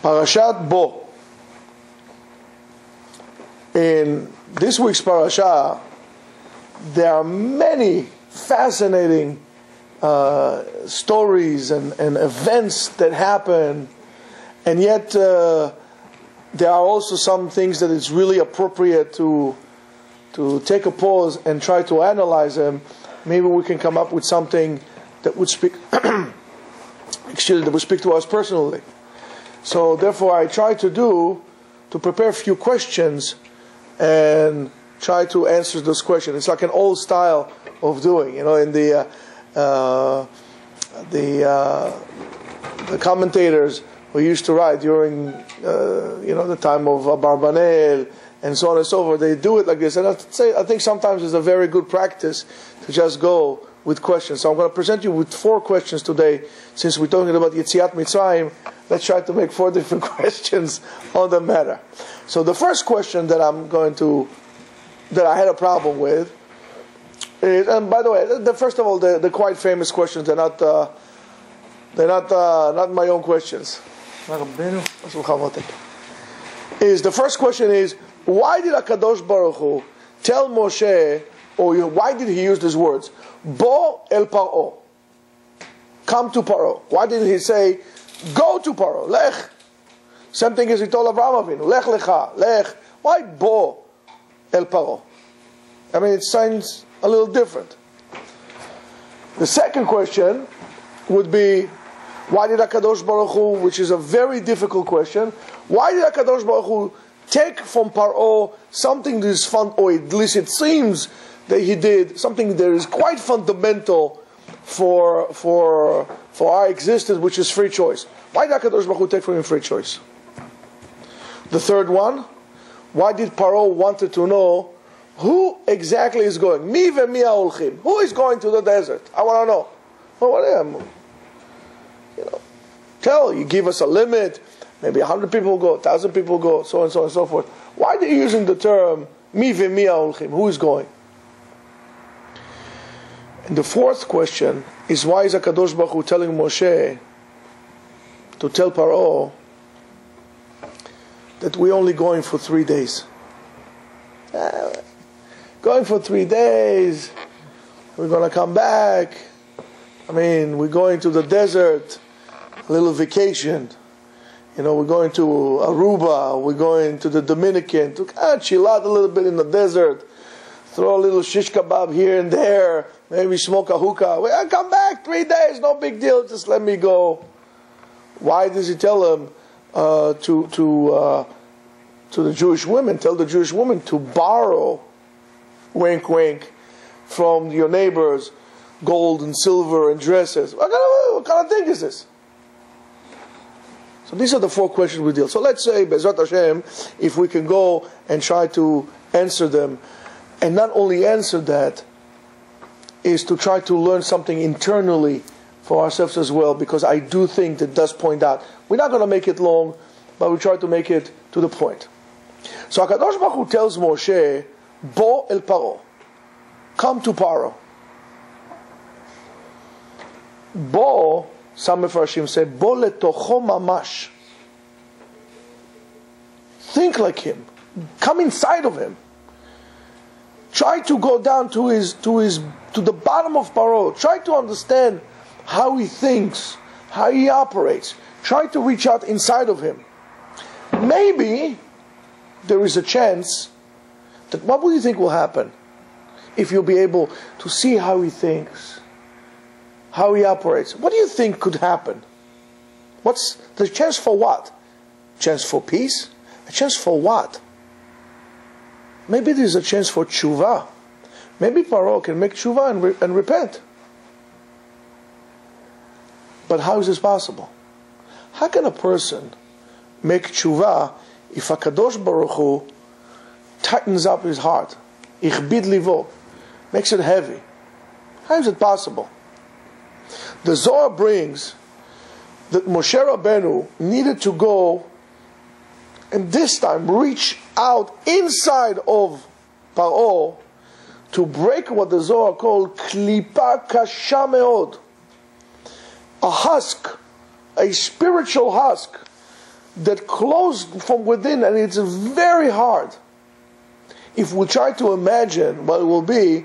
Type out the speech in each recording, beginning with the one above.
Parashat Bo. In this week's parasha, there are many fascinating stories and events that happen, and yet there are also some things that it's really appropriate to take a pause and try to analyze them. Maybe we can come up with something that would speak that would speak to us personally. So therefore I try to prepare a few questions and try to answer those questions. It's like an old style of doing, in the commentators who used to write during the time of Abarbanel and so on and so forth. They do it like this, and I think sometimes it's a very good practice to just go with questions. So I'm going to present you with 4 questions today. Since we're talking about Yetziat Mitzrayim, let's try to make 4 different questions on the matter. So the first question that I had a problem with is, and by the way, first of all, the quite famous questions, they're not my own questions. The first question is, why did HaKadosh Baruch Hu tell Moshe, or why did he use these words? Bo el Paro. Come to Paro. Why didn't he say, go to Paro, lech? Same thing as he told Avraham Avinu, lech lecha, lech. Why bo el Paro? I mean, it sounds a little different. The second question would be, why did HaKadosh Baruch Hu, which is a very difficult question, why did HaKadosh Baruch Hu take from Paro something that is fun, or at least it seems that he did, something that is quite fundamental for our existence, which is free choice? Why did HaKadosh Baruch Hu take from him free choice? The third one, why did Paro wanted to know who exactly is going? Mi ve'mi ha'olchim. Who is going to the desert? I want to know. Well, what am you give us a limit. Maybe 100 people go, 1,000 people go, so and so and so forth. Why are you using the term mi ve'mi ha'olchim? Who is going? And the fourth question is, why is HaKadosh Baruch Hu telling Moshe to tell Paro that we're only going for 3 days? Going for 3 days, we're going to come back. I mean, we're going to the desert, a little vacation. We're going to Aruba, we're going to the Dominican, to chill out a little bit in the desert, throw a little shish kebab here and there, maybe smoke a hookah. I'll come back 3 days, no big deal, just let me go. Why does he tell them to the Jewish women, tell the Jewish women to borrow, wink wink, from your neighbors, gold and silver and dresses? What kind of thing is this? So these are the 4 questions we deal. So let's say, Be'ezrat Hashem, if we can go and try to answer them, and not only answer that, is to try to learn something internally for ourselves as well, because I do think that does point out. We're not going to make it long, but we try to make it to the point. So HaKadosh Baruch Hu tells Moshe, Bo el Paro. Come to Paro. Bo, some Mefarshim say, Bo letocho mamash. Think like him. Come inside of him. Try to go down to the bottom of Paro. Try to understand how he thinks, how he operates. Try to reach out inside of him. Maybe there is a chance that, what do you think will happen if you'll be able to see how he thinks, how he operates? What do you think could happen? What's the chance for what? Chance for peace? A chance for what? Maybe there's a chance for tshuva. Maybe Paro can make tshuva and repent. But how is this possible? How can a person make tshuva if HaKadosh Baruch Hu tightens up his heart? Ichbid livo. Makes it heavy. How is it possible? The Zohar brings that Moshe Rabbeinu needed to go and this time reach out inside of Paro to break what the Zohar called klipa kasha meod, a husk, a spiritual husk that close from within, and it's very hard. If we try to imagine what it will be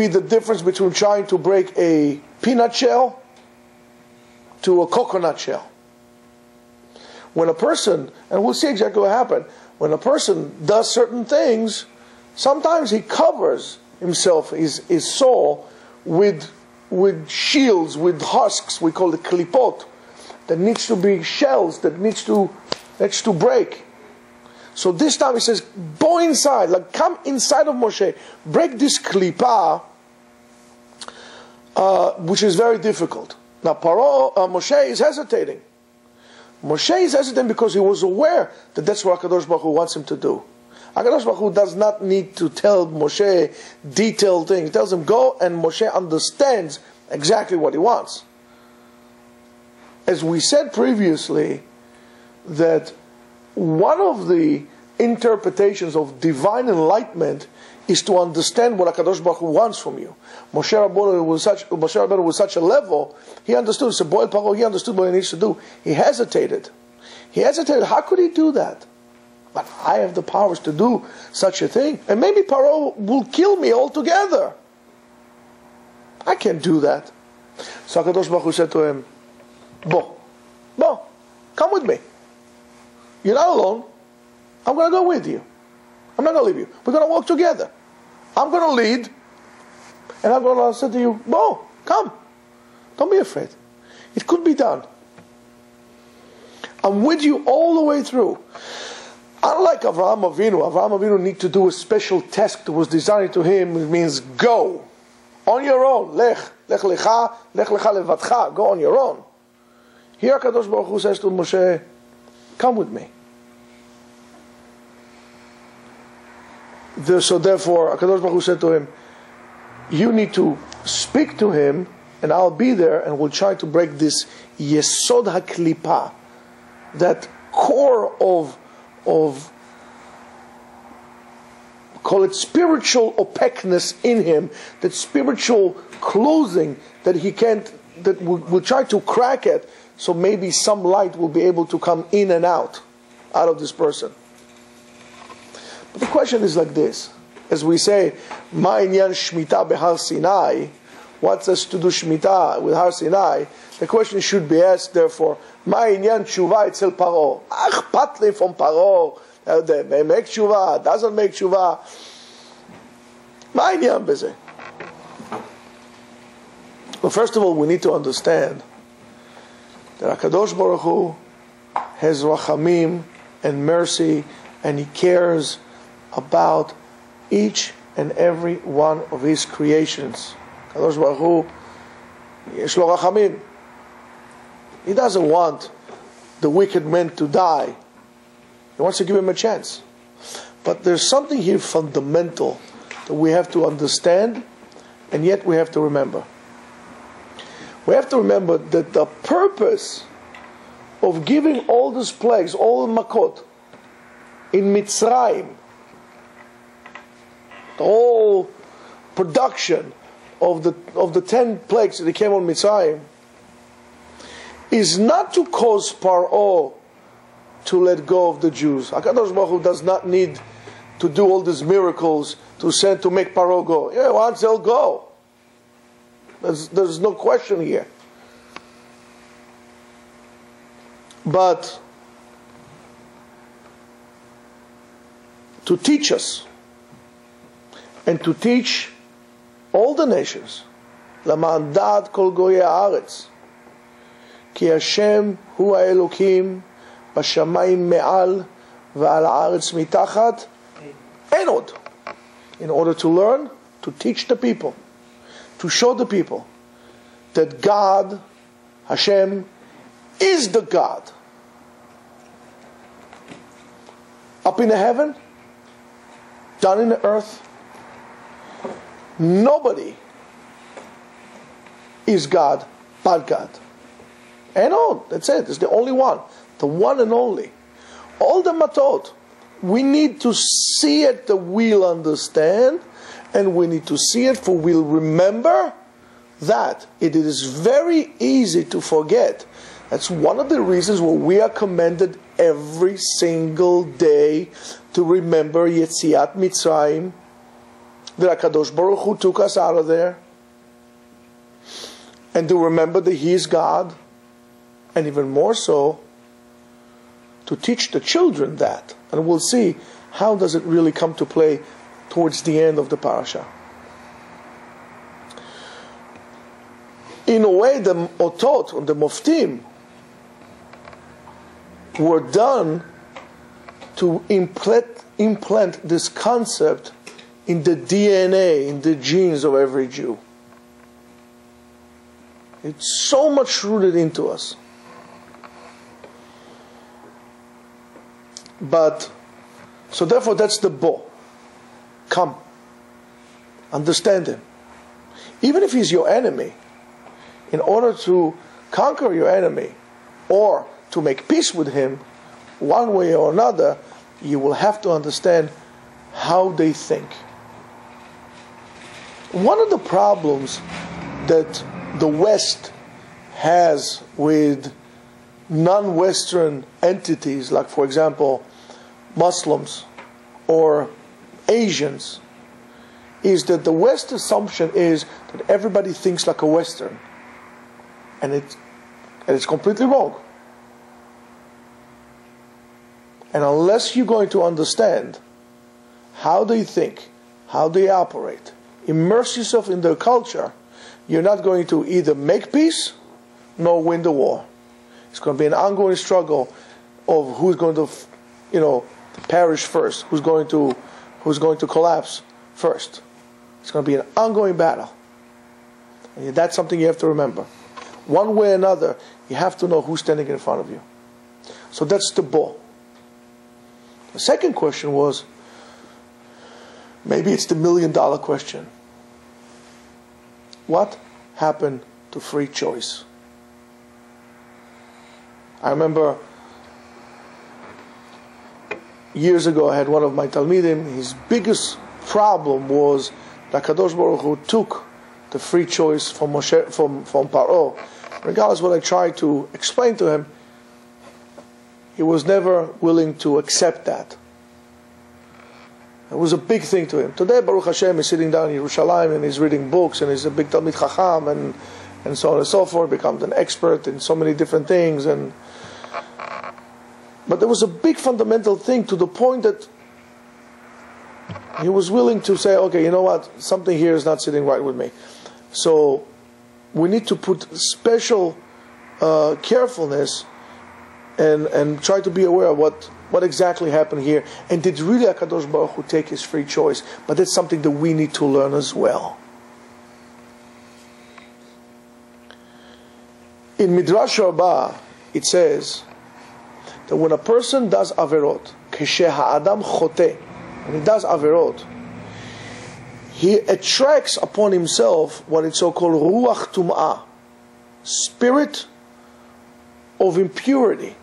the difference between trying to break a peanut shell to a coconut shell. When a person, and we'll see exactly what happened, when a person does certain things, sometimes he covers himself, his soul, with shields, with husks, we call it klipot, that needs to be shells, that needs to break. So this time he says, go inside, like come inside of Moshe, break this klipa, which is very difficult. Now Moshe is hesitating. Moshe is hesitating because he was aware that that's what HaKadosh Baruch Hu wants him to do. HaKadosh Baruch Hu does not need to tell Moshe detailed things. He tells him go, and Moshe understands exactly what he wants. As we said previously, that one of the interpretations of divine enlightenment is to understand what HaKadosh Baruch Hu wants from you. Moshe Rabbeinu was such a level, he understood. He said, he understood what he needs to do. He hesitated. How could he do that? But I have the powers to do such a thing. And maybe Paro will kill me altogether. I can't do that. So HaKadosh Baruch Hu said to him, Bo, come with me. You're not alone. I'm going to go with you. I'm not going to leave you. We're going to walk together. I'm going to lead. And I'm going to say to you, Bo, come. Don't be afraid. It could be done. I'm with you all the way through. Unlike Avraham Avinu need to do a special task that was designed to him. It means go. On your own. Lech lecha levadcha. Go on your own. Here HaKadosh Baruch Hu says to Moshe, come with me. So therefore, HaKadosh Baruch Hu said to him, you need to speak to him, and I'll be there, and we'll try to break this Yesod HaKlipa, that core of call it spiritual opaqueness in him, that spiritual closing that he can't, that we'll try to crack it, so maybe some light will be able to come in and out of this person. But the question is like this. As we say, Ma inyan shmita behar Sinai, what's us to do shmita with Har Sinai? The question should be asked, therefore, Ma inyan tshuva etzel Paro? Akhpat li from Paro? They make tshuva, doesn't make tshuva. Ma inyan beze? Well, first of all, we need to understand that HaKadosh Baruch Hu has rachamim and mercy, and He cares about each and every one of His creations. HaKadosh Baruch Hu, yesh lo rachamim. He doesn't want the wicked man to die. He wants to give him a chance. But there's something here fundamental that we have to understand, and yet we have to remember. We have to remember that the purpose of giving all these plagues, all the makot, in Mitzrayim, the whole production of the 10 plagues that came on Mitzrayim, is not to cause Paro to let go of the Jews. HaKadosh Baruch Hu does not need to do all these miracles to make Paro go. Yeah, once they'll go. There's no question here. But to teach us and to teach all the nations, למען דעת כל גויי הארץ, כי השם הוא האלוקים בשמיים מעל ועל הארץ מתחת, אין עוד. In order to learn, to teach the people, to show the people that God, Hashem, is the God. Up in the heaven, down in the earth, nobody is God but God. And all, that's it. It's the only one. The one and only. All the matot, we need to see it that we'll understand, and we need to see it for we'll remember that it is very easy to forget That's one of the reasons why we are commanded every single day to remember Yetziat Mitzrayim, that HaKadosh Baruch Hu took us out of there, and to remember that He is God, and even more so, to teach the children that. And we'll see how does it really come to play towards the end of the parasha. In a way, the otot, or the moftim, were done to implant this concept in the DNA, in the genes of every Jew. It's so much rooted into us. But, so therefore that's the bo. Come. Understand him. Even if he's your enemy, in order to conquer your enemy, or to make peace with him, one way or another, you will have to understand how they think. One of the problems that the West has with non-Western entities, like for example Muslims or Asians, is that the West assumption is that everybody thinks like a Western, and it's completely wrong. And unless you're going to understand how they think, how they operate, immerse yourself in their culture, you're not going to either make peace nor win the war. It's going to be an ongoing struggle of who's going to, perish first, who's going to collapse first. It's going to be an ongoing battle. And that's something you have to remember. One way or another, you have to know who's standing in front of you. So that's the bo. The second question was, maybe it's the $1 million question. What happened to free choice? I remember years ago I had one of my Talmidim, his biggest problem was that HaKadosh Baruch Hu took the free choice from Paro. Regardless of what I tried to explain to him, he was never willing to accept that. It was a big thing to him. Today, Baruch Hashem is sitting down in Yerushalayim and he's reading books and he's a big Talmid Chacham and so on and so forth, becomes an expert in so many different things. But there was a big fundamental thing to the point that he was willing to say, okay, you know what, something here is not sitting right with me. So we need to put special carefulness and try to be aware of what exactly happened here. And did really HaKadosh Baruch Hu take his free choice? But that's something that we need to learn as well. In Midrash Rabbah, it says that when a person does averot, כשהאדם ha'adam chote, when he does averot, he attracts upon himself what is so-called ruach tum'ah, spirit of impurity.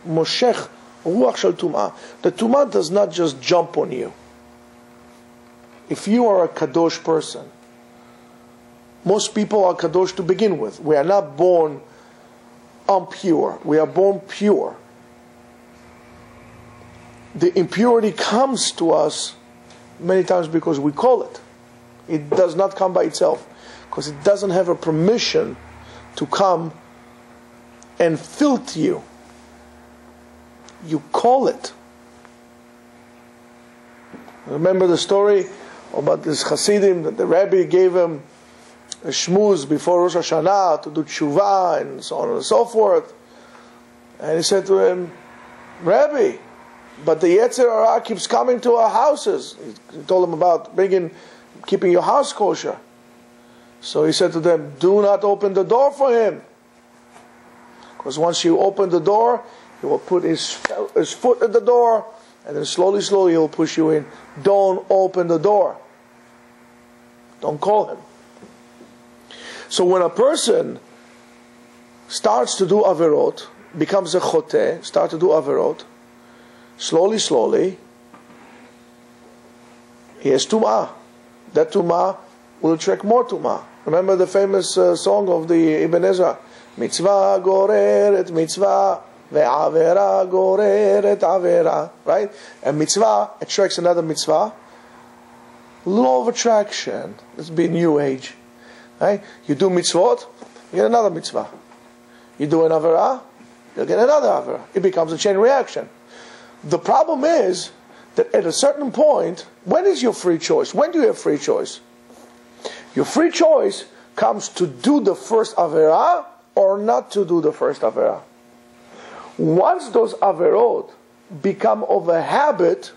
Moshech ruach shel tum'ah. The tum'ah does not just jump on you. If you are a kadosh person, most people are kadosh to begin with. We are not born impure. We are born pure. The impurity comes to us many times because we call it. It does not come by itself, because it doesn't have a permission to come and filter you. You call it. Remember the story about this Hasidim that the Rabbi gave him a shmuz before Rosh Hashanah to do tshuva and so on and so forth. And he said to him, Rabbi, but the Yetzer Hara keeps coming to our houses. He told him about keeping your house kosher. So he said to them, do not open the door for him. Because once you open the door, he will put his foot at the door, and then slowly he'll push you in. Don't open the door. Don't call him. So when a person starts to do averot, becomes a choteh, starts to do averot, slowly, he has tum'ah. That tum'ah will attract more tum'ah. Remember the famous song of the Ibn Ezra, Mitzvah goreret mitzvah, ve'avera goreret avera. Right? And mitzvah attracts another mitzvah. Law of attraction. Let's be new age. Right? You do mitzvot, you get another mitzvah. You do an avera, you'll get another avera. It becomes a chain reaction. The problem is that at a certain point, when is your free choice? When do you have free choice? Your free choice comes to do the first avera or not to do the first avera. Once those averot become of a habit,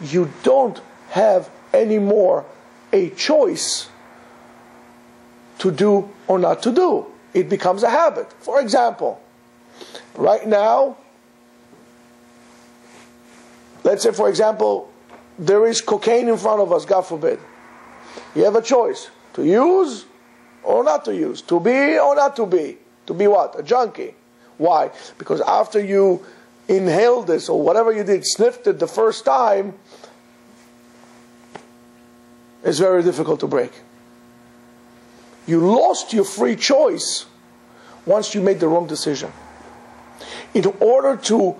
you don't have anymore a choice to do or not to do. It becomes a habit. For example, right now, let's say, for example, there is cocaine in front of us, God forbid. You have a choice to use or not to use, to be or not to be. To be what? A junkie. Why? Because after you inhaled this or whatever you did, sniffed it the first time, it's very difficult to break. You lost your free choice once you made the wrong decision. In order to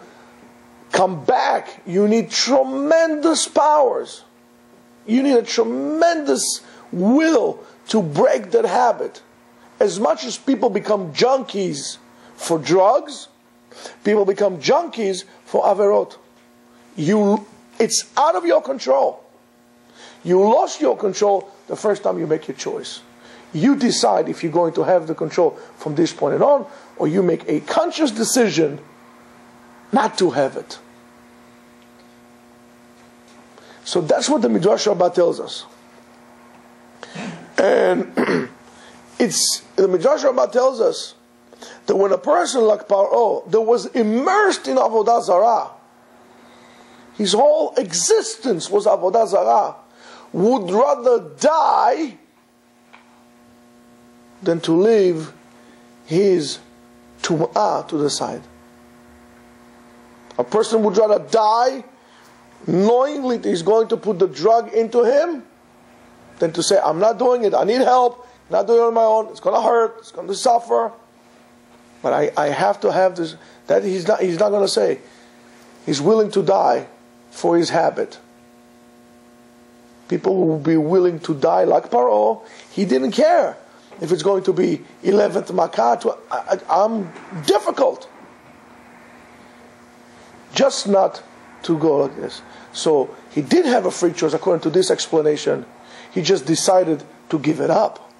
come back, you need tremendous powers. You need a tremendous will to break that habit. As much as people become junkies for drugs, people become junkies for averot. It's out of your control. You lost your control the first time you make your choice. You decide if you're going to have the control from this point on, or you make a conscious decision not to have it. So that's what the Midrash Rabbah tells us. And the Midrash Rabbah tells us that when a person like Paro that was immersed in Avodah Zarah, his whole existence was Avodah Zarah, would rather die than to leave his tum'ah to the side. A person would rather die knowingly that he's going to put the drug into him than to say, I'm not doing it, I need help, not doing it on my own, it's going to hurt, it's going to suffer, but I have to have this. That he's not going to say. He's willing to die for his habit. People will be willing to die like Paro. He didn't care if it's going to be 11th Makkah. I'm difficult. Just not to go like this. So he did have a free choice according to this explanation. He just decided to give it up.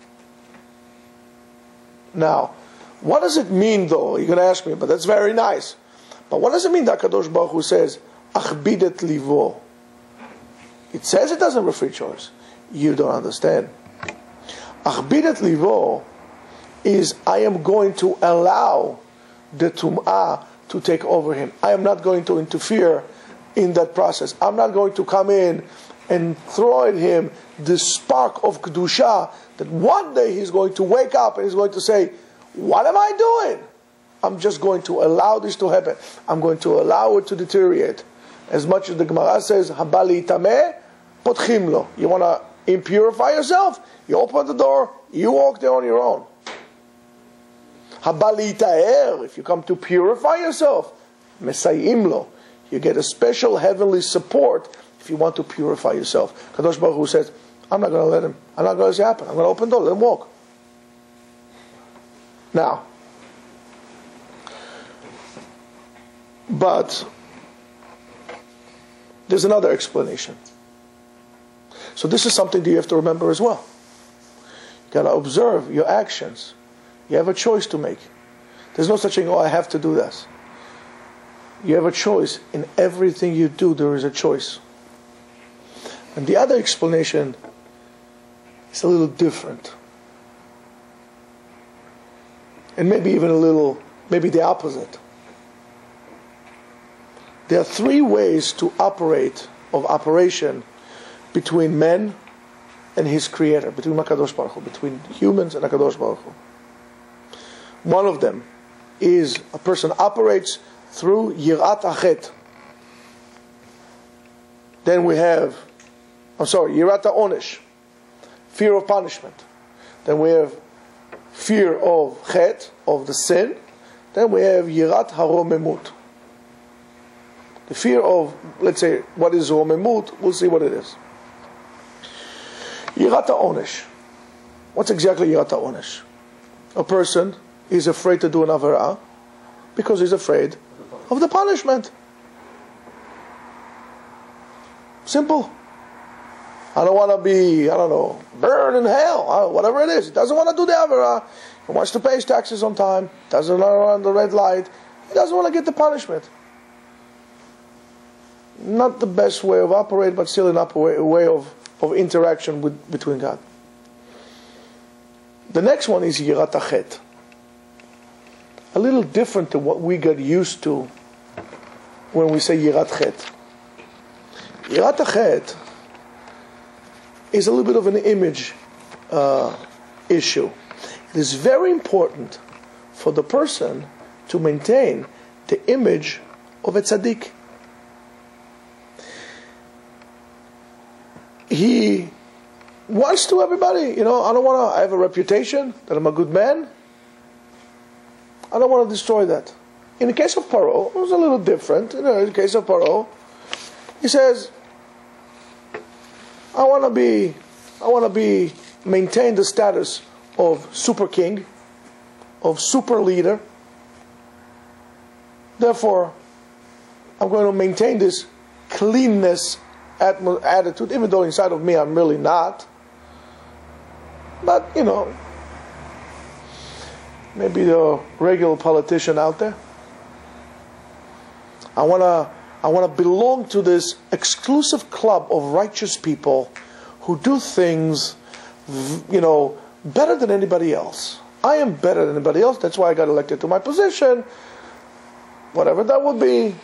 Now, what does it mean though? You're going to ask me, but that's very nice. But what does it mean that HaKadosh Baruch Hu says, Achbidet livo? It says it doesn't have a free choice. You don't understand. Achbidet livo is I am going to allow the tum'ah to take over him. I am not going to interfere in that process. I'm not going to come in and throw at him the spark of Kedusha that one day he's going to wake up and he's going to say, what am I doing? I'm just going to allow this to happen. I'm going to allow it to deteriorate. As much as the Gemara says, Habali tameh, potchim lo. You want to impurify yourself? You open the door, you walk there on your own. Habali ta'er, if you come to purify yourself, mesayim lo. You get a special heavenly support if you want to purify yourself. Kadosh Baruch Hu says, I'm not going to let him. I'm not going to let it happen. I'm going to open the door, let him walk. Now, but there's another explanation. So this is something that you have to remember as well. You got to observe your actions. You have a choice to make. There's no such thing, I have to do this. You have a choice. In everything you do, there is a choice. And the other explanation is a little different. And maybe even maybe the opposite. There are three ways to operation between man and his creator, between HaKadosh Baruch Hu, between humans and HaKadosh Baruch Hu. One of them is a person operates through Yirat Achet. Then we have, Yirat Onesh, fear of punishment. Then we have fear of chet, of the sin. Then we have yirat haromemut. The fear of, let's say, what is romemut, we'll see what it is. Yirat ha'onesh. What's exactly yirat ha'onesh? A person is afraid to do an avarah because he's afraid of the punishment. Simple. I don't want to be, burn in hell, whatever it is. He doesn't want to do the avarah. He wants to pay his taxes on time. Doesn't want to run the red light. He doesn't want to get the punishment. Not the best way of operating, but still a way of interaction between God. The next one is yirat hachet. A little different to what we get used to when we say yirat chet. Yirat hachet is a little bit of an image issue. It is very important for the person to maintain the image of a tzaddik. He wants to everybody, I have a reputation that I'm a good man. I don't want to destroy that. In the case of Paro, it was a little different. In the case of Paro, he says, I want to maintain the status of super king, of super leader. Therefore, I'm going to maintain this cleanness attitude, even though inside of me I'm really not. But, maybe the regular politician out there. I want to belong to this exclusive club of righteous people who do things, better than anybody else. I am better than anybody else. That's why I got elected to my position. Whatever that would be,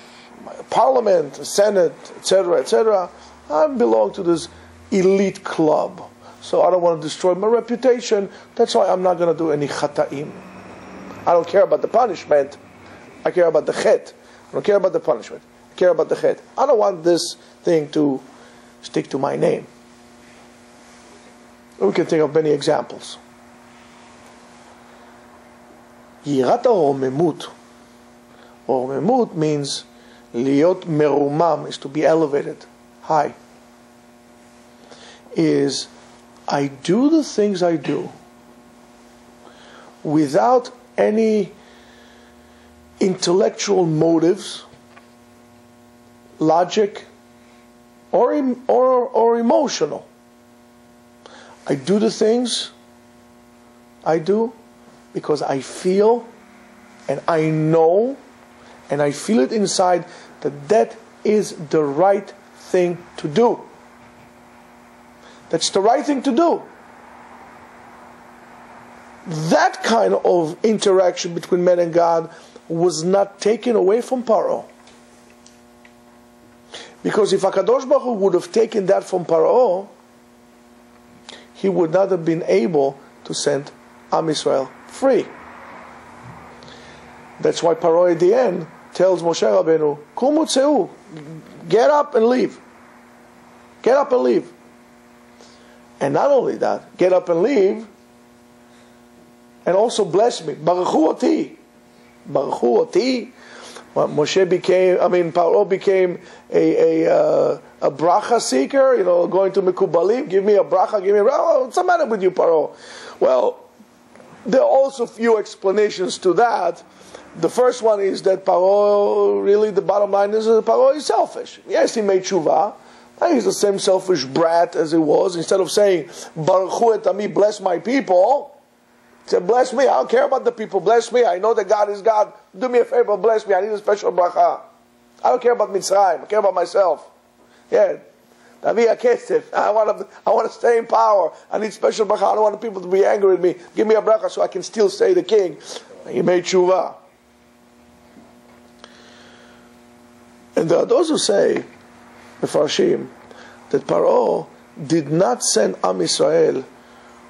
parliament, senate, etc., etc. I belong to this elite club. So I don't want to destroy my reputation. That's why I'm not going to do any chata'im. I don't care about the punishment. I care about the chet. I don't care about the punishment. I care about the chet. I don't want this thing to stick to my name. We can think of many examples. Yirat ha'romemut. Romemut means liot merumam, is to be elevated high. Is I do the things I do without any intellectual motives, logic, or emotional. I do the things I do because I feel and I know and I feel it inside that is the right thing to do. That's the right thing to do. That kind of interaction between man and God was not taken away from Paro. Because if HaKadosh Baruch Hu would have taken that from Paro, he would not have been able to send Am Yisrael free. That's why Paro at the end tells Moshe Rabbeinu, Kumu tzeu, get up and leave. Get up and leave. And not only that, get up and leave, and also bless me. Baruchu oti. Baruchu oti. Paro became a bracha seeker, going to Mekubalim, give me a bracha, give me a bracha. What's the matter with you, Paro? Well, there are also few explanations to that. The first one is that Paro, really the bottom line is that Paro is selfish. Yes, he made tshuva. He's the same selfish brat as he was. Instead of saying, Baruchu et ami, bless my people, he said, bless me. I don't care about the people. Bless me. I know that God is God. Do me a favor, bless me. I need a special bracha. I don't care about Mitzrayim. I care about myself. Yeah. I want to stay in power. I need special bracha. I don't want the people to be angry with me. Give me a bracha so I can still stay the king. He made tshuva. And there are those who say, Mefarshim, that Paro did not send Am Yisrael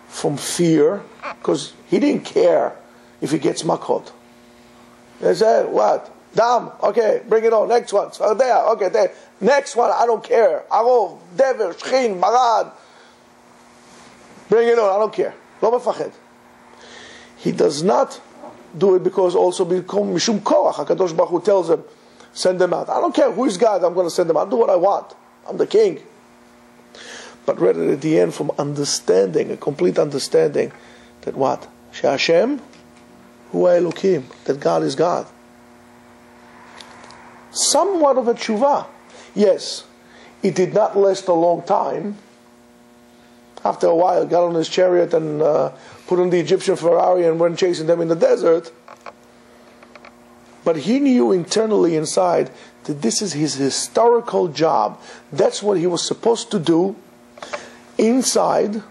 from fear, because he didn't care if he gets makot. They said, what? Dam, okay, bring it on. Next one. So there, okay, there. Next one, I don't care. Arov, Dever, Shchin, Marad. Bring it on, I don't care. Lo mefached. he does not do it because also become Mishum Korach. HaKadosh Baruch Hu tells him, send them out. I don't care who is God, I'm going to send them out. I'll do what I want. I'm the king. But rather at the end from understanding, a complete understanding that what? She'Hashem Hu Elokim, that God is God. Somewhat of a tshuva. Yes, it did not last a long time. After a while, got on his chariot and put on the Egyptian Ferrari and went chasing them in the desert. But he knew internally inside that this is his historical job. That's what he was supposed to do inside,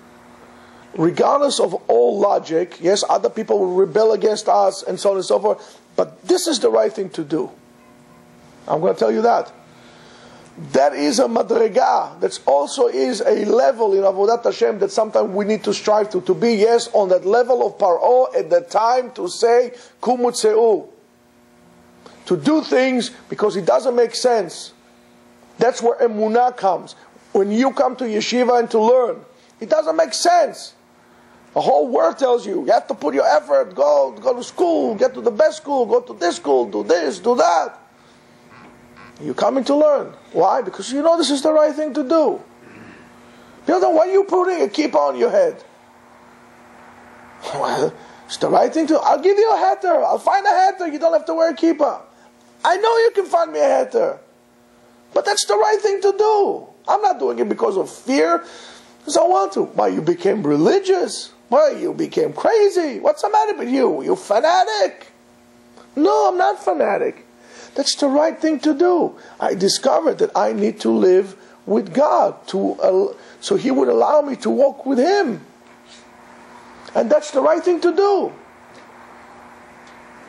regardless of all logic. Yes, other people will rebel against us and so on and so forth. But this is the right thing to do. I'm going to tell you that. That is a madrega. That also is a level in Avodat Hashem that sometimes we need to strive to be, yes, on that level of Paro at the time to say, Kumutseu. To do things because it doesn't make sense. That's where emunah comes. When you come to yeshiva and to learn, it doesn't make sense. The whole world tells you have to put your effort, go to school, get to the best school, go to this school, do this, do that. You're coming to learn. Why? Because you know this is the right thing to do. You know, why are you putting a kippah on your head? Well, it's the right thing to do. I'll give you a heter. I'll find a heter. You don't have to wear a kippah. I know you can find me a heter. But that's the right thing to do. I'm not doing it because of fear. Because I want to. Why, you became religious? Why, you became crazy? What's the matter with you? You fanatic? No, I'm not fanatic. That's the right thing to do. I discovered that I need to live with God, so He would allow me to walk with Him. And that's the right thing to do.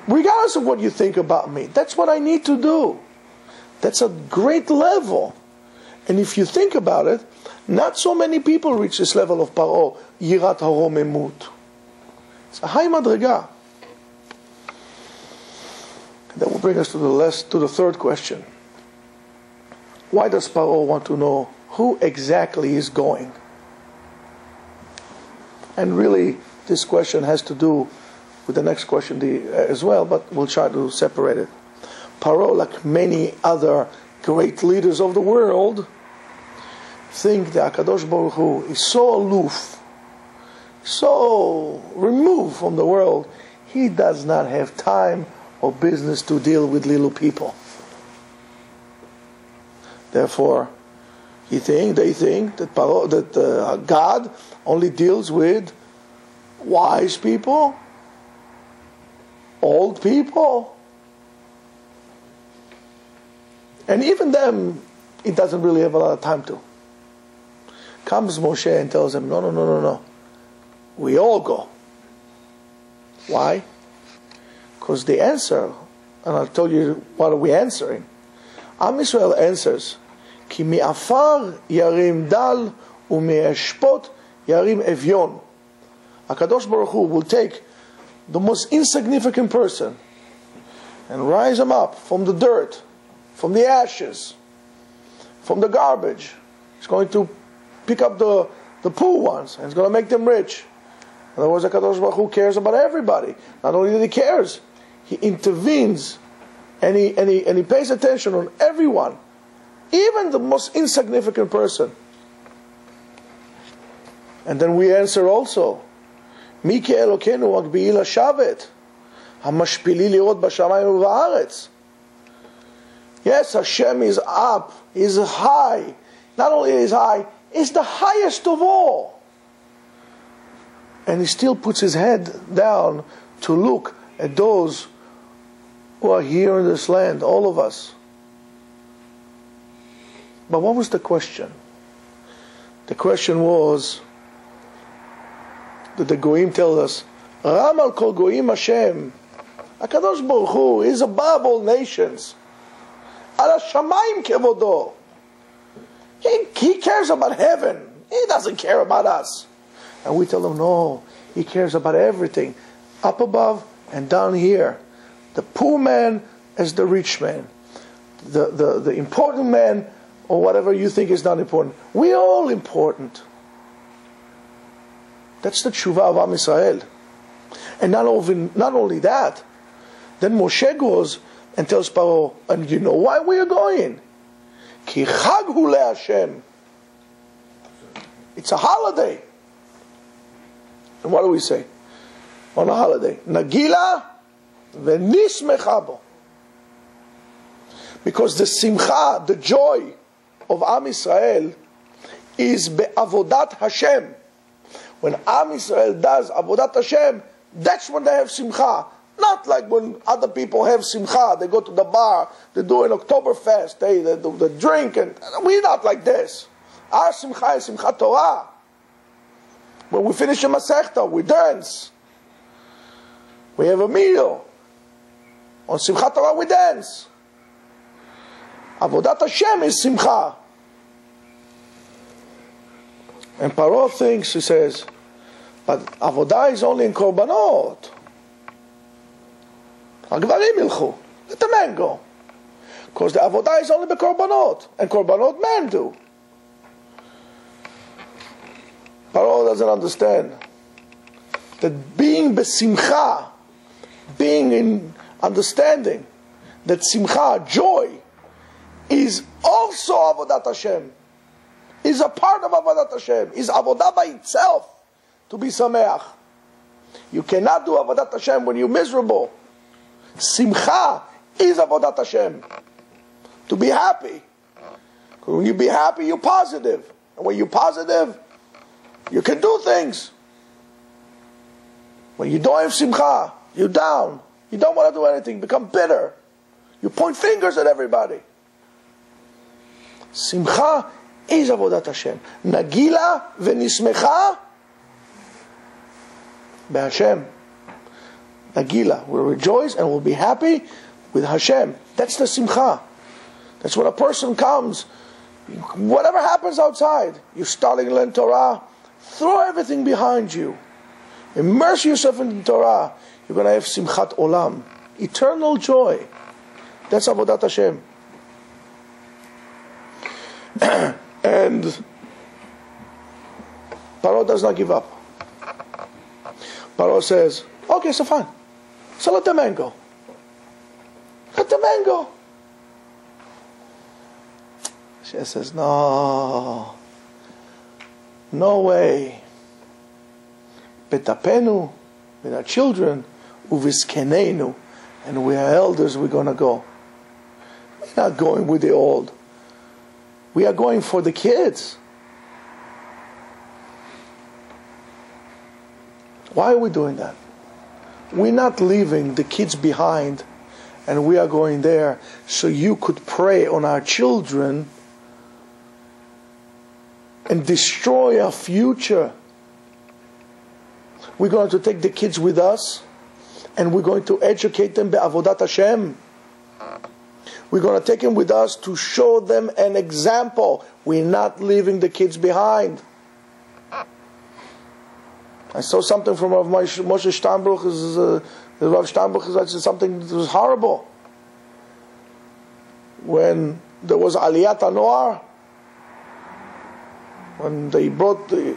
Regardless of what you think about me, that's what I need to do. That's a great level. And if you think about it, not so many people reach this level of Paro, Yirat Harom Emut. It's a high madrega. That will bring us to the third question. Why does Paro want to know who exactly is going? And really, this question has to do with the next question as well, but we'll try to separate it. Paro, like many other great leaders of the world, think that HaKadosh Baruch Hu is so aloof, so removed from the world, he does not have time or business to deal with little people. Therefore, they think that God only deals with wise people, old people, and even them, he doesn't really have a lot of time to. Comes Moshe and tells him, no. We all go. Why? Because the answer, and I'll tell you what are we answering. Am Yisrael answers, Ki mi'afar yarim dal u'me'eshpot yarim evyon. HaKadosh Baruch Hu will take the most insignificant person and rise him up from the dirt, from the ashes, from the garbage. He's going to pick up the poor ones and he's going to make them rich. In other words, HaKadosh Baruch Hu cares about everybody. Not only that he cares, he intervenes and he pays attention on everyone, even the most insignificant person. And then we answer also, Mi ki Elokenu agbi'i lashavet, hamashpili li'ot b'shamayim u'ba'aretz. Yes, Hashem is up, is high. Not only is high, is the highest of all. And he still puts his head down to look at those who are here in this land, all of us. But what was the question? The question was that the Goyim tell us, Ram al kol Goyim Hashem. HaKadosh Baruch Hu is above all nations. Ala shamayim kevodo. He cares about heaven. He doesn't care about us. And we tell him, no, he cares about everything. Up above and down here. The poor man as the rich man. The important man or whatever you think is not important. We're all important. That's the tshuva of Am Yisrael. And not only that, then Moshe goes and tells Paro, and you know why we are going? Ki chag hu leHashem. It's a holiday. And what do we say on a holiday? Nagila v'nismecha bo. Because the simcha, the joy of Am Yisrael is be'avodat Hashem. When Am Yisrael does avodat Hashem, that's when they have simcha. Not like when other people have simcha, they go to the bar, they do an Oktoberfest, they do the drink, and we're not like this. Our simcha is simcha Torah. When we finish a masechta, we dance. We have a meal. On simcha Torah, we dance. Avodat Hashem is simcha. And Paro thinks, he says, but avodah is only in korbanot. Agvarim ilchu. Let the men go. Because the avodah is only by korbanot. And korbanot men do. Paro doesn't understand that being besimcha, being in understanding that simcha, joy, is also avodat Hashem. Is a part of avodat Hashem. Is avodah by itself to be sameach. You cannot do avodat Hashem when you're miserable. Simcha is avodat Hashem. To be happy. When you be happy, you're positive. And when you're positive, you can do things. When you don't have simcha, you're down. You don't want to do anything. You become bitter. You point fingers at everybody. Simcha is avodat Hashem. Nagila v'nismecha beHashem. Nagila, we'll rejoice and we'll be happy with Hashem. That's the simcha. That's when a person comes, whatever happens outside, you're starting to learn Torah, throw everything behind you. Immerse yourself in the Torah. You're going to have simchat olam. Eternal joy. That's avodat Hashem. And Paro does not give up. Paro says, okay, so fine. So let the man go. Let the man go. She says, no. No way. Betapenu, with our children, uviskenenu, and we are elders, we're going to go. We're not going with the old. We are going for the kids. Why are we doing that? We're not leaving the kids behind, and we are going there so you could prey on our children and destroy our future. We're going to take the kids with us, and we're going to educate them be'avodat Hashem. We're going to take them with us to show them an example. We're not leaving the kids behind. I saw something from Rav Moshe Steinbruch. Rav Steinbruch said something that was horrible. When there was Aliyat HaNoar, when they brought the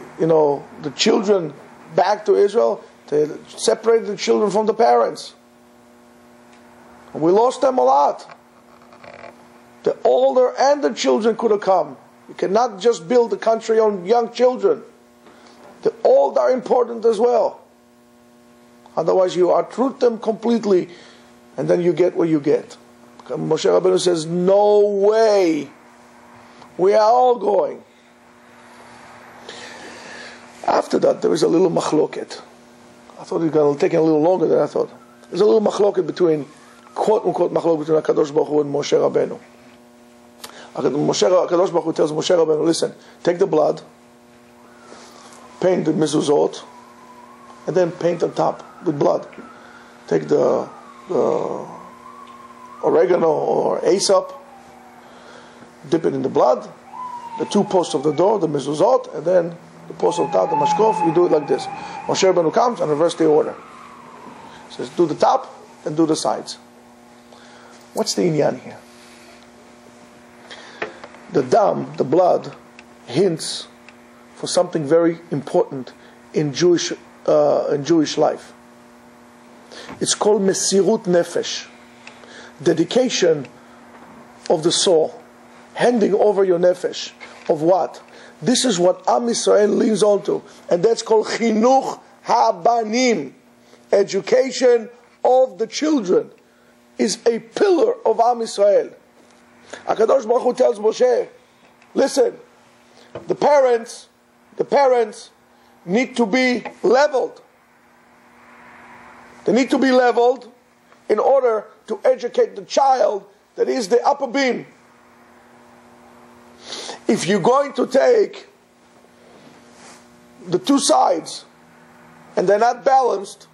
children back to Israel, they separated the children from the parents. And we lost them a lot. The older and the children could have come. You cannot just build the country on young children. The old are important as well. Otherwise you uproot them completely and then you get what you get. Moshe Rabbeinu says, no way. We are all going. After that there is a little machloket. I thought it was going to take a little longer than I thought. There's a little machloket between, quote unquote machloket between HaKadosh Baruch Hu and Moshe Rabbeinu. HaKadosh Baruch Hu tells Moshe Rabbeinu, listen, take the blood, paint the mezuzot, and then paint on top with blood. Take the oregano or asap, dip it in the blood, the two posts of the door, the mezuzot, and then the post of top, the mashkof. You do it like this. Moshe Rabbeinu comes and reverse the order. He says, do the top, then do the sides. What's the inyan here? The dam, the blood, hints for something very important in Jewish life. It's called Mesirut Nefesh. Dedication of the soul. Handing over your nefesh. Of what? This is what Am Yisrael leans onto. And that's called Chinuch HaBanim. Education of the children is a pillar of Am Yisrael. HaKadosh Baruch Hu tells Moshe, listen, the parents need to be leveled. They need to be leveled in order to educate the child that is the upper beam. If you're going to take the two sides and they're not balanced,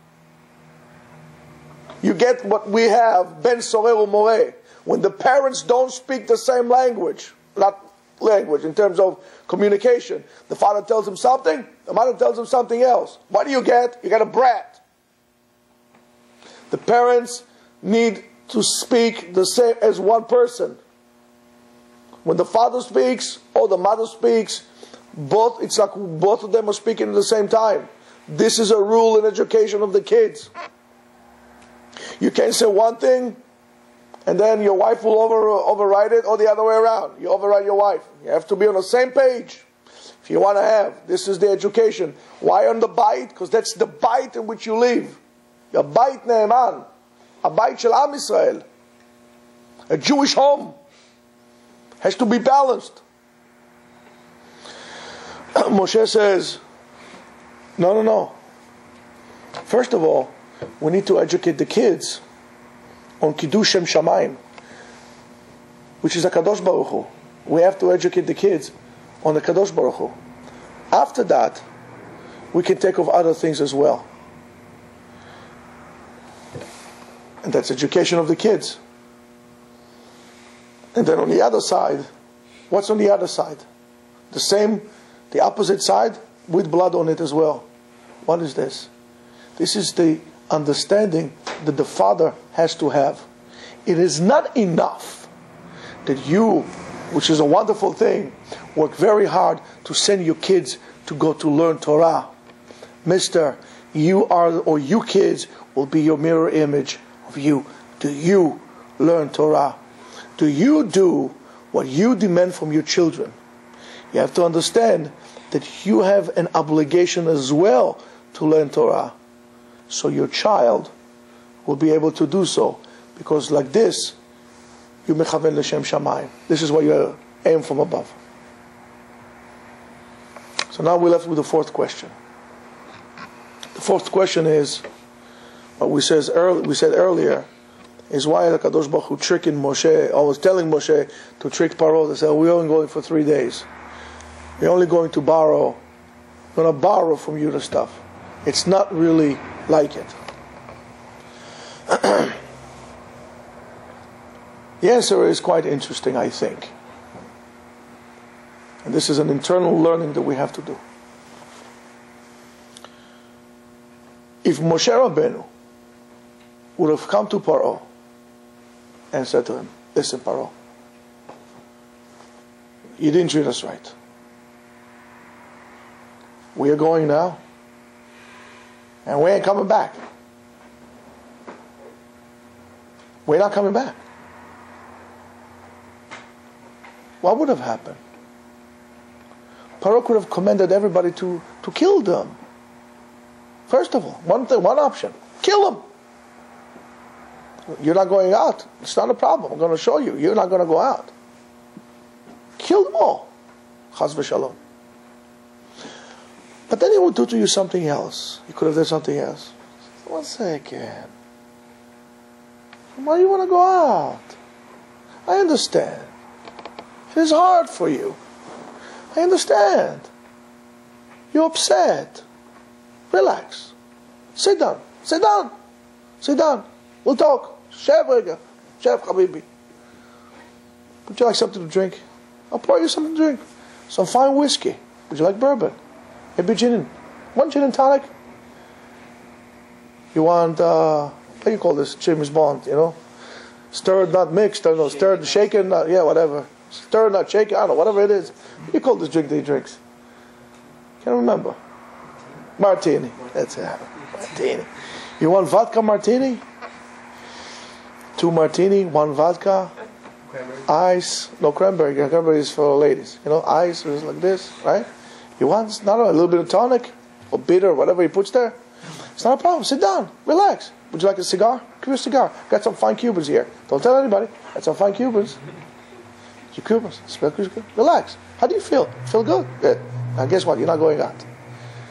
you get what we have, Ben Sorer Umoreh. When the parents don't speak the same language, not language in terms of communication, the father tells him something, the mother tells him something else. What do you get? You get a brat. The parents need to speak the same as one person. When the father speaks or the mother speaks, it's like both of them are speaking at the same time. This is a rule in education of the kids. You can't say one thing and then your wife will override it, or the other way around. You override your wife. You have to be on the same page. If you want to have, this is the education. Why on the bait? Because that's the bait in which you live. A bait ne'eman. A bait shel Am Yisrael. A Jewish home has to be balanced. Moshe says, no. First of all, we need to educate the kids on Kiddush Shem Shamayim, which is a Kadosh Baruch Hu. We have to educate the kids on the Kadosh Baruch Hu. After that, we can take of other things as well. And that's education of the kids. And then on the other side, what's on the other side? The opposite side with blood on it as well. What is this? This is the understanding that the father has to have. It is not enough that you, which is a wonderful thing, work very hard to send your kids to go to learn Torah. Mister, you kids will be your mirror image of you. Do you learn Torah? Do you do what you demand from your children? You have to understand that you have an obligation as well to learn Torah. So your child will be able to do so. Because like this, you mechaven l'shem shamayim. This is what you aim from above. So now we're left with the fourth question. The fourth question is, what we said earlier, is why the Kadosh Baruch Hu tricking Moshe, or was telling Moshe to trick Paro. They said, we're only going for 3 days. We're only going to borrow. We're going to borrow from you the stuff. It's not really like it. The answer is quite interesting, I think. And this is an internal learning that we have to do. If Moshe Rabbeinu would have come to Paro and said to him, listen, Paro, you didn't treat us right. We are going now, and we ain't coming back. We're not coming back. What would have happened? Paro could have commanded everybody to kill them. First of all, one option, kill them. You're not going out. It's not a problem. I'm going to show you. You're not going to go out. Kill them all. Chas v'shalom. But then he would do to you something else. He could have done something else. 1 second. Why do you want to go out? I understand. It is hard for you. I understand. You're upset. Relax. Sit down. Sit down. Sit down. We'll talk. Chef Rega. Chef Habibi. Would you like something to drink? I'll pour you something to drink. Some fine whiskey. Would you like bourbon? Maybe gin. 1 gin and tonic. You want, what do you call this? James Bond, Stirred, not mixed. I don't know. Stirred, shaken, whatever. Stirred, not shaken. I don't know. Whatever it is. What do you call this drink that he drinks? Can't remember. Martini. That's it. Martini. You want vodka martini? 2 martini, 1 vodka, ice, no cranberry. Cranberry is for ladies. Ice is like this, right? You want not a little bit of tonic or bitter, whatever he puts there. It's not a problem. Sit down, relax. Would you like a cigar? Give me a cigar. Got some fine Cubans here. Don't tell anybody. Got some fine Cubans. You Cubans, smell good. Relax. How do you feel? Feel good? Good. Now guess what? You're not going out.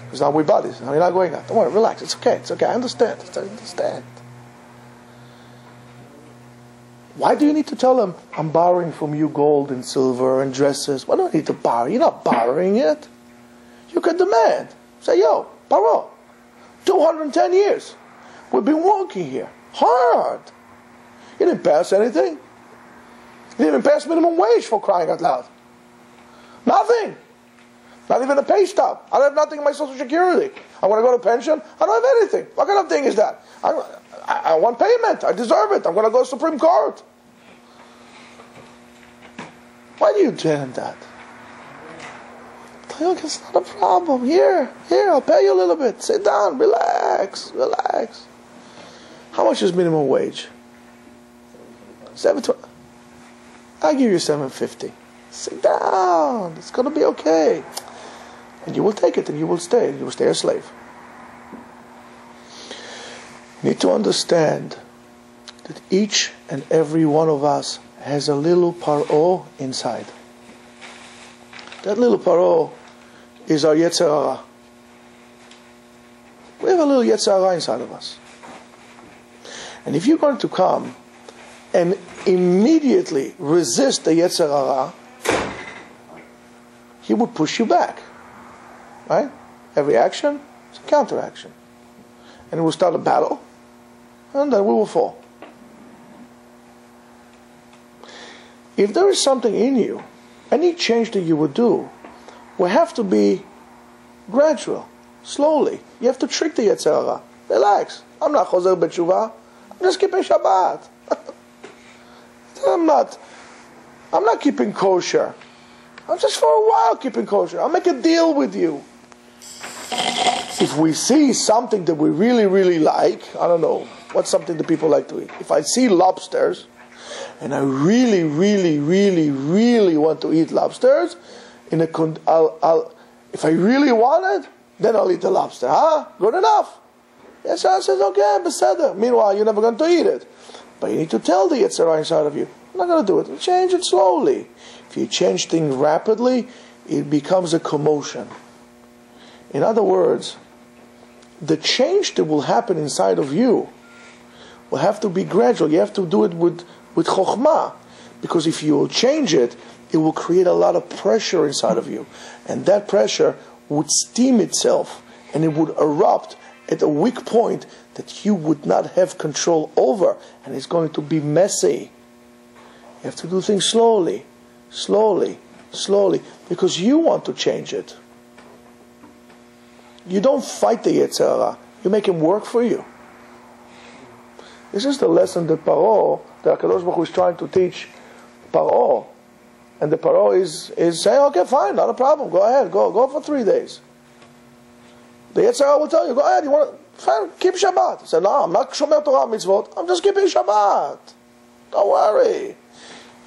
Because now we're buddies. Now you're not going out. Don't worry. Relax. It's okay. It's okay. I understand. I understand. Why do you need to tell them, I'm borrowing from you gold and silver and dresses? Why do I need to borrow? You're not borrowing it. You can demand. Say, yo, borrow. 210 years. We've been working here. Hard. You didn't pass anything. You didn't even pass minimum wage, for crying out loud. Nothing. Not even a pay stub. I don't have nothing in my Social Security. I want to go to pension. I don't have anything. What kind of thing is that? I want payment. I deserve it. I'm going to go to Supreme Court. Why do you tell him that? Look, it's not a problem. Here, I'll pay you a little bit. Sit down, relax. How much is minimum wage? $7.20. I'll give you $7.50. Sit down. It's going to be okay. And you will take it and you will stay. You will stay a slave. You need to understand that each and every one of us has a little paro inside. That little paro is our Yetzer Hara. We have a little Yetzer Hara inside of us. And if you're going to come and immediately resist the Yetzer Hara, he would push you back. Right? Every action is a counteraction. And it will start a battle, and then we will fall. If there is something in you, any change that you would do will have to be gradual, slowly. You have to trick the Yetzer Hara. Relax. I'm not Chozer B'Teshuvah. I'm just keeping Shabbat. I'm not keeping kosher. I'm just for a while keeping kosher. I'll make a deal with you. If we see something that we really, really like, I don't know, what's something that people like to eat? If I see lobsters, and I really, really, really, really want to eat lobsters, if I really want it, then I'll eat the lobster. Good enough. Yes, I says, okay, beseder. Meanwhile, you're never going to eat it. But you need to tell the Yetzer Hara inside of you, I'm not going to do it. Change it slowly. If you change things rapidly, it becomes a commotion. In other words, the change that will happen inside of you will have to be gradual. You have to do it with chokhmah. Because if you will change it, it will create a lot of pressure inside of you. And that pressure would steam itself and it would erupt at a weak point that you would not have control over. And it's going to be messy. You have to do things slowly, because you want to change it. You don't fight the Yetzer Hara. You make him work for you. This is the lesson that Paro, that HaKadosh Baruch Hu is trying to teach Paro. And the Paro is saying, okay, fine, not a problem. Go ahead, go for 3 days. The Yetzer Hara will tell you, go ahead, you want to, fine, keep Shabbat. He said, no, I'm not Shomer Torah mitzvot. I'm just keeping Shabbat. Don't worry.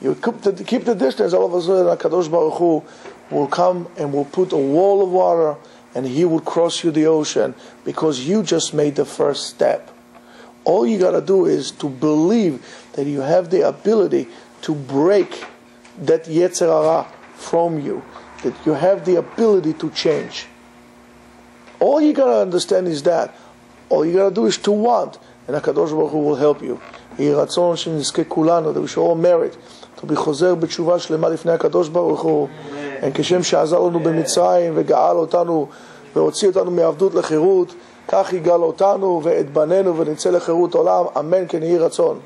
You keep the distance, all of a sudden HaKadosh Baruch Hu will come and will put a wall of water and he will cross you the ocean because you just made the first step. All you got to do is to believe that you have the ability to break that Yetzer Hara from you, that you have the ability to change. All you got to understand is that. All you got to do is to want, and HaKadosh Baruch Hu will help you. יהי רצון שנזכה כולנו, that we should all merit to be חוזר בתשובה שלמה לפני הקדוש ברוך הוא, כשם שעזר לנו במצרים וגאל אותנו והוציא אותנו מעבדות לחירות, כך יגאל אותנו ואת בנינו ונצא לחירות עולם, אמן כן יהי רצון.